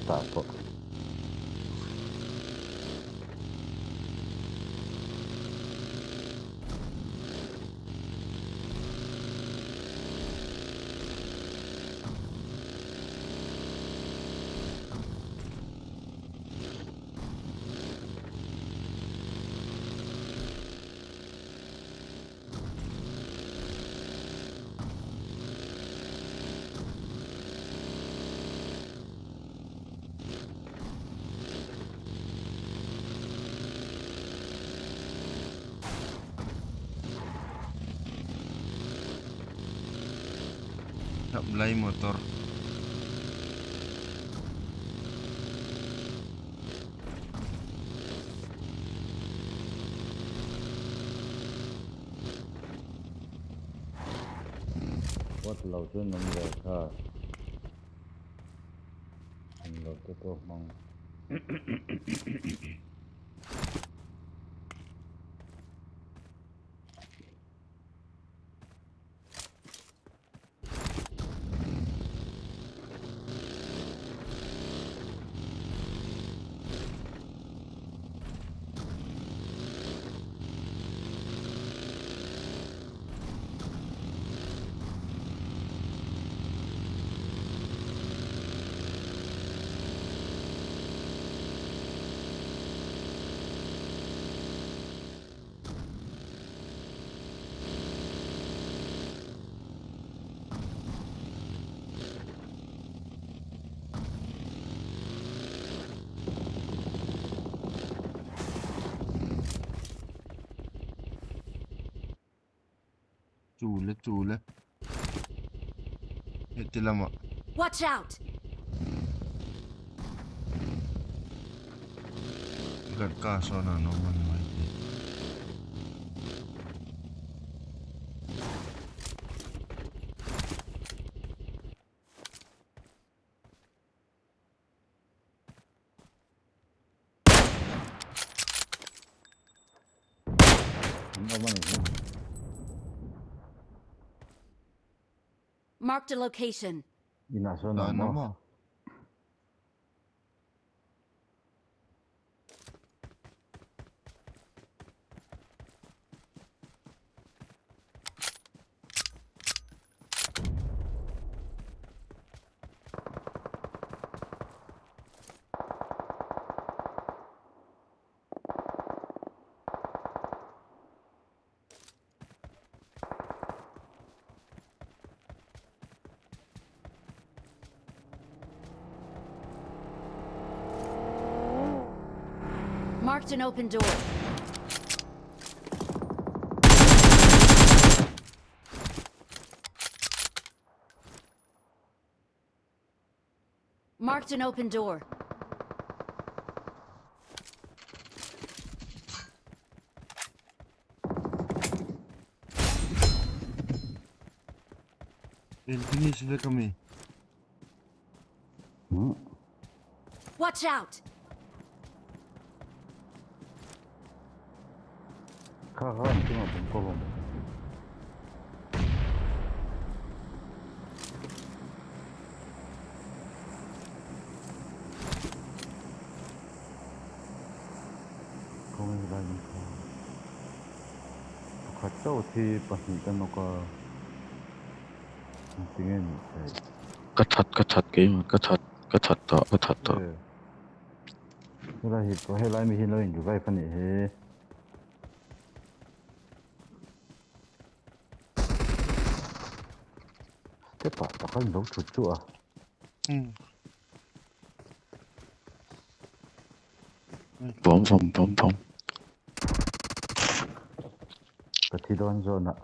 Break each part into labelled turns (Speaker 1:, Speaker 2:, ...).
Speaker 1: tại bộ
Speaker 2: Supply motor.
Speaker 1: quát lầu trên nông về thờ lầu tới tô mong
Speaker 2: Chule. Heti lama.
Speaker 3: Watch out!
Speaker 2: Kaso na no man mai.
Speaker 1: nó mà này
Speaker 3: Marked a location.
Speaker 1: đi nào số nào
Speaker 2: Ano
Speaker 1: mà
Speaker 2: mo?
Speaker 3: Marked an open door. Marked an open door.
Speaker 2: Finish na kami.
Speaker 3: Watch out!
Speaker 1: kakakan cuma bengkok công ra những 갔다 어디 봤으니까 너가 등에
Speaker 4: ก็ชัดเกมก็ชัดต่อ
Speaker 1: 그래 또 해라미 힐러인 누가 이판이 해 됐다 약간 너무 좋아
Speaker 4: ผม
Speaker 1: 그 뒤도 안 좋나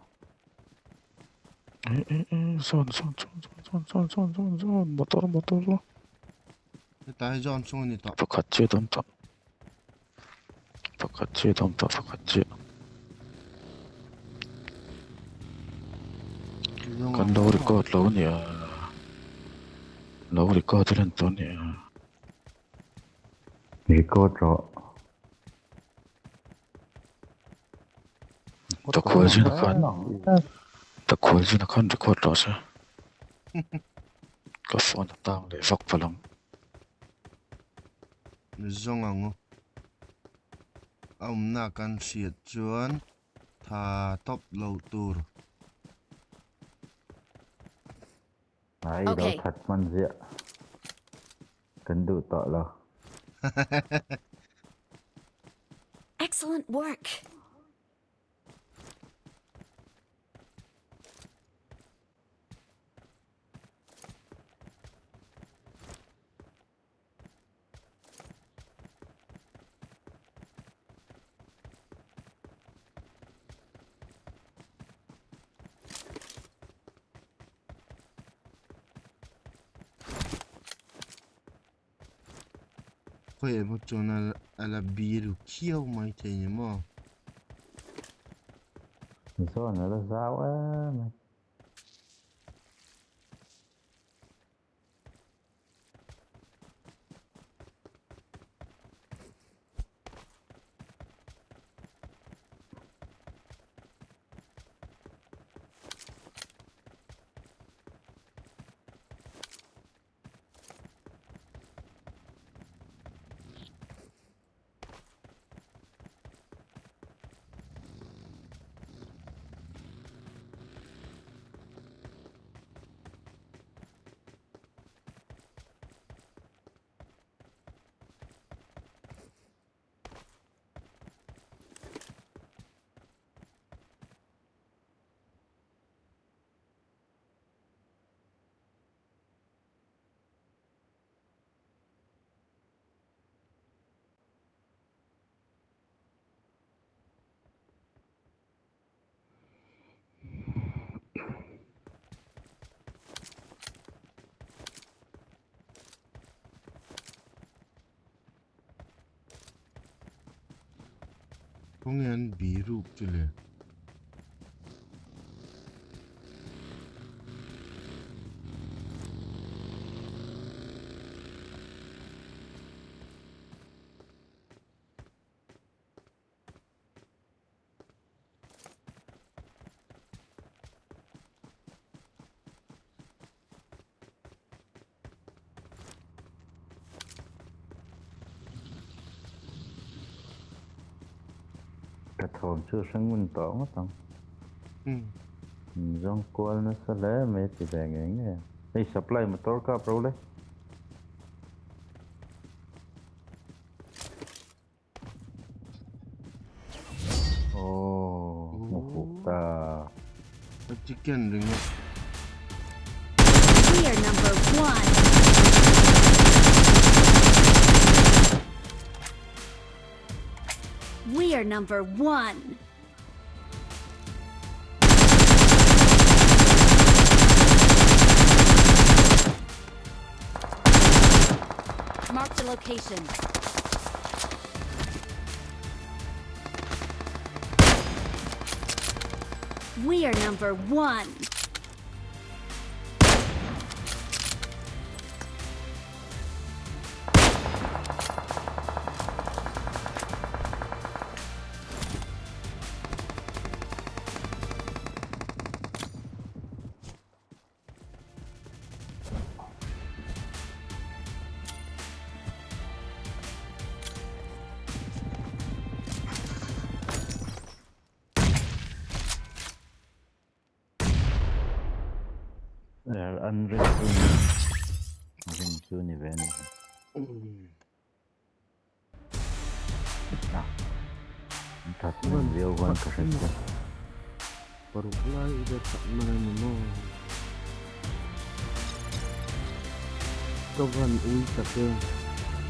Speaker 4: ซ่อนมอเตอร์
Speaker 2: Tayo dyan sunod nito.
Speaker 4: 바깥에 덤다 바깥에 간다 우리 거 라우니야 들은 돈이야
Speaker 1: 이거 저
Speaker 4: 다 구해지나 칸드 코드라서 그 폰에 땅에 석 발랑
Speaker 2: ni zong ango na kan siat chuan tha top lo tur
Speaker 1: Ai
Speaker 3: Ok.
Speaker 1: đâu thật man dịa. Cần đủ tọ lo.
Speaker 3: Excellent work.
Speaker 2: khoi mo chon ala biru khiau mai the ni mo
Speaker 1: Do nó là sao á.
Speaker 2: kongen biru chule
Speaker 1: Cái thồm chưa sáng mình tỏ mất không. Dòng quên nó sẽ lẽ mẹ thì bè ngén nè. Đây supply mà tỏ cả bro lấy. Một phục ta.
Speaker 2: chicken ring
Speaker 3: We are number one. We are number one. Mark the location. We are number one.
Speaker 1: Unreal. Ring event. Thật mình real one percent.
Speaker 2: baru mulai udah tak mana kawan ui tak